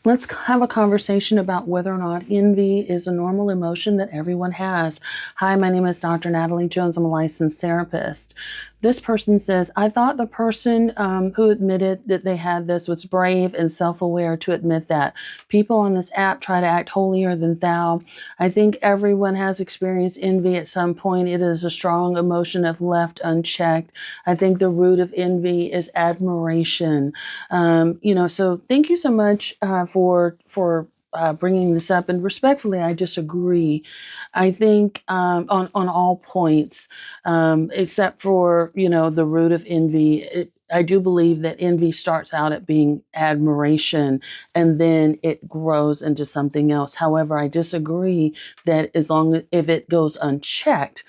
Let's have a conversation about whether or not envy is a normal emotion that everyone has. Hi, my name is Dr. Natalie Jones. I'm a licensed therapist. This person says, I thought the person who admitted that they had this was brave and self-aware to admit that. People on this app try to act holier than thou. I think everyone has experienced envy at some point. It is a strong emotion if left unchecked. I think the root of envy is admiration. So thank you so much for bringing this up. And respectfully, I disagree. I think on all points, except for the root of envy. I do believe that envy starts out at being admiration and then it grows into something else. However, I disagree that if it goes unchecked,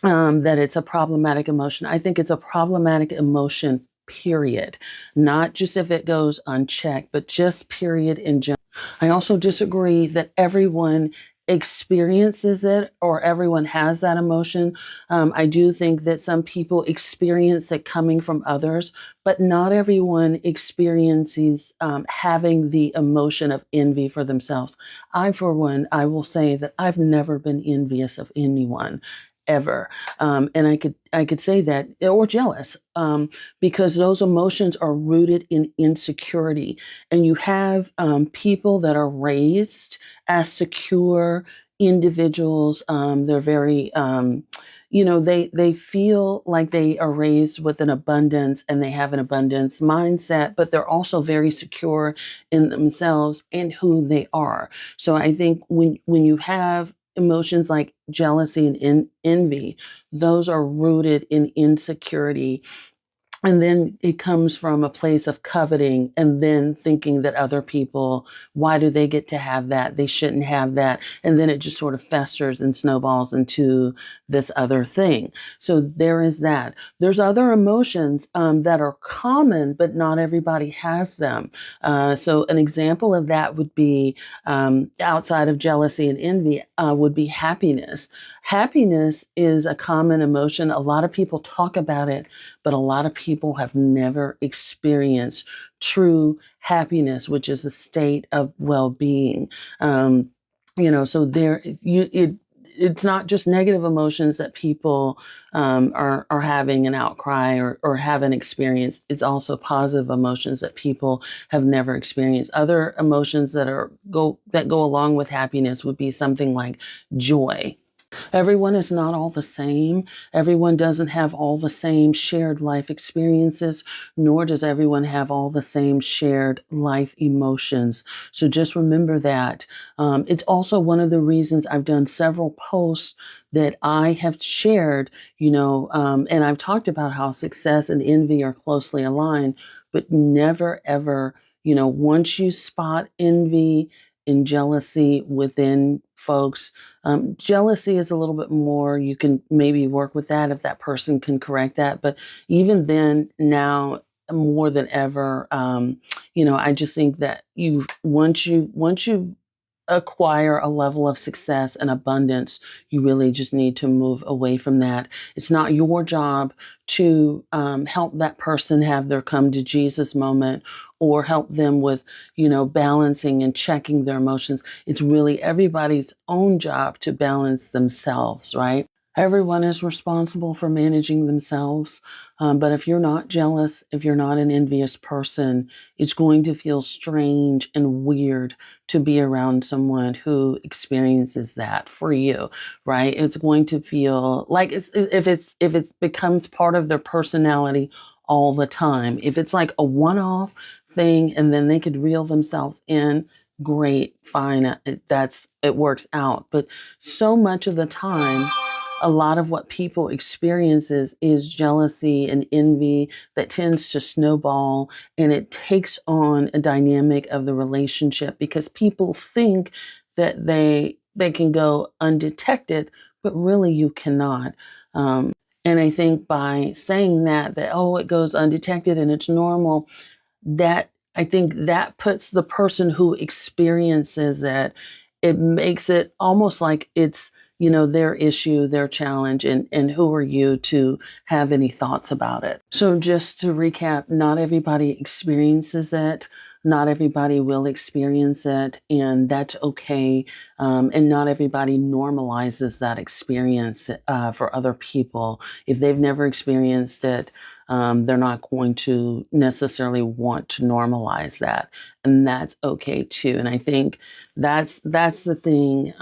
that it's a problematic emotion. I think it's a problematic emotion, period. Not just if it goes unchecked, but just period in general. I also disagree that everyone experiences it or everyone has that emotion. I do think that some people experience it coming from others, but not everyone experiences having the emotion of envy for themselves. For one, I will say that I've never been envious of anyone ever. And I could say that, or jealous, because those emotions are rooted in insecurity. And you have people that are raised as secure individuals. They're very, they feel like they are raised with an abundance and they have an abundance mindset, but they're also very secure in themselves and who they are. So I think when you have emotions like jealousy and envy, those are rooted in insecurity. And then it comes from a place of coveting and then thinking that other people, why do they get to have that? They shouldn't have that. And then it just sort of festers and snowballs into this other thing. So there is that. There's other emotions that are common, but not everybody has them. So an example of that would be outside of jealousy and envy would be happiness. Happiness is a common emotion. A lot of people talk about it, but a lot of people have never experienced true happiness, which is a state of well-being. So it's not just negative emotions that people are having an outcry or haven't experienced. It's also positive emotions that people have never experienced. Other emotions that go along with happiness would be something like joy. Everyone is not all the same. Everyone doesn't have all the same shared life experiences, nor does everyone have all the same shared life emotions. So just remember that. It's also one of the reasons I've done several posts that I have shared, and I've talked about how success and envy are closely aligned, but never ever, once you spot envy and jealousy within folks. Jealousy is a little bit more, you can maybe work with that if that person can correct that. But even then, now more than ever, I just think that once you acquire a level of success and abundance, you really just need to move away from that. It's not your job to help that person have their come to Jesus moment or help them with, balancing and checking their emotions. It's really everybody's own job to balance themselves, right? Everyone is responsible for managing themselves. But if you're not jealous, if you're not an envious person, it's going to feel strange and weird to be around someone who experiences that for you, right? It's going to feel like if it becomes part of their personality all the time. If it's like a one-off thing and then they could reel themselves in, great, fine, it works out. But so much of the time, a lot of what people experiences is jealousy and envy that tends to snowball, and it takes on a dynamic of the relationship because people think that they can go undetected, but really you cannot. And I think by saying that oh, it goes undetected and it's normal, that I think that puts the person who experiences it makes it almost like it's, their issue, their challenge, and who are you to have any thoughts about it? So just to recap, not everybody experiences it. Not everybody will experience it, and that's okay. And not everybody normalizes that experience for other people. If they've never experienced it, they're not going to necessarily want to normalize that, and that's okay too. And I think that's the thing,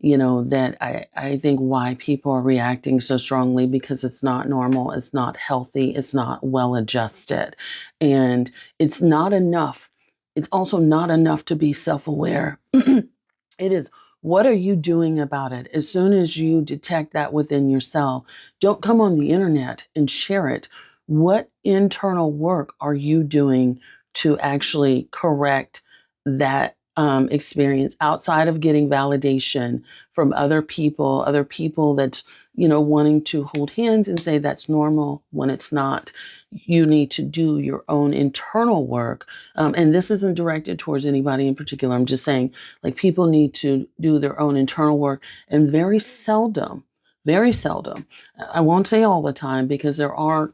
that I think why people are reacting so strongly, because it's not normal, it's not healthy, it's not well adjusted, and it's not enough. It's also not enough to be self aware. It is, what are you doing about it? As soon as you detect that within yourself, don't come on the internet and share it. What internal work are you doing to actually correct that experience outside of getting validation from other people that's, wanting to hold hands and say that's normal when it's not? You need to do your own internal work. And this isn't directed towards anybody in particular. I'm just saying, like, people need to do their own internal work. And very seldom, I won't say all the time, because there are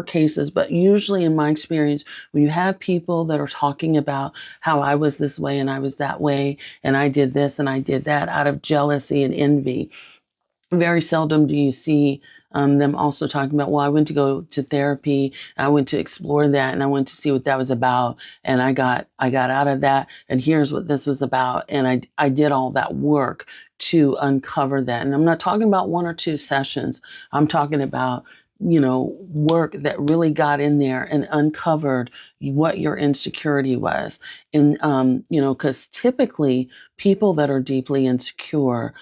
cases, but usually in my experience, when you have people that are talking about how I was this way and I was that way and I did this and I did that out of jealousy and envy, very seldom do you see them also talking about, well, I went to go to therapy, I went to explore that, and I went to see what that was about, and I got out of that, and here's what this was about, and I did all that work to uncover that. And I'm not talking about one or two sessions. I'm talking about, work that really got in there and uncovered what your insecurity was. And because typically people that are deeply insecure,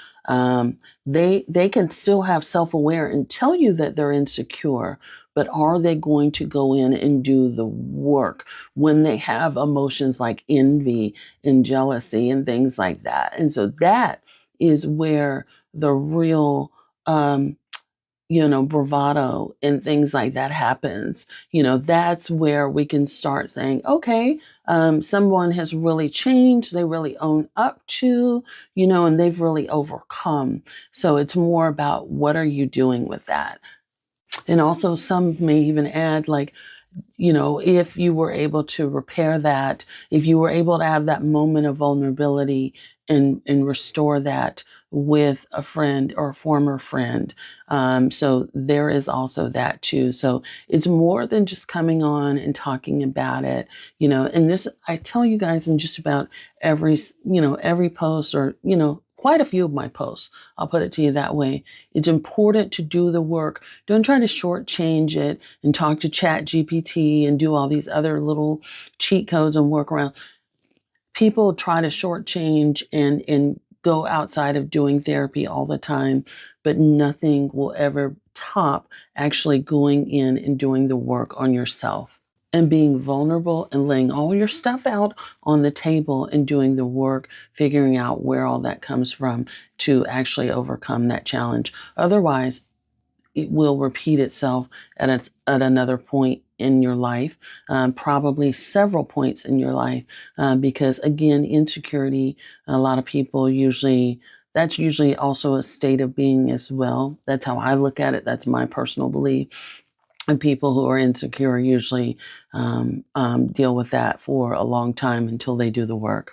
they can still have self-aware and tell you that they're insecure, but are they going to go in and do the work when they have emotions like envy and jealousy and things like that? And so that is where the real bravado and things like that happens. That's where we can start saying, okay, someone has really changed, they really own up to, and they've really overcome. So it's more about, what are you doing with that? And also, some may even add, like, if you were able to repair that, if you were able to have that moment of vulnerability and restore that with a friend or a former friend. So there is also that too. So it's more than just coming on and talking about it, and this, I tell you guys in just about every post, or, quite a few of my posts, I'll put it to you that way. It's important to do the work. Don't try to shortchange it and talk to Chat GPT and do all these other little cheat codes and workarounds. People try to shortchange and go outside of doing therapy all the time, but nothing will ever top actually going in and doing the work on yourself and being vulnerable and laying all your stuff out on the table and doing the work, figuring out where all that comes from to actually overcome that challenge. Otherwise, it will repeat itself at another point in your life, probably several points in your life, because again, insecurity, a lot of people that's usually also a state of being as well. That's how I look at it. That's my personal belief. And people who are insecure usually deal with that for a long time until they do the work.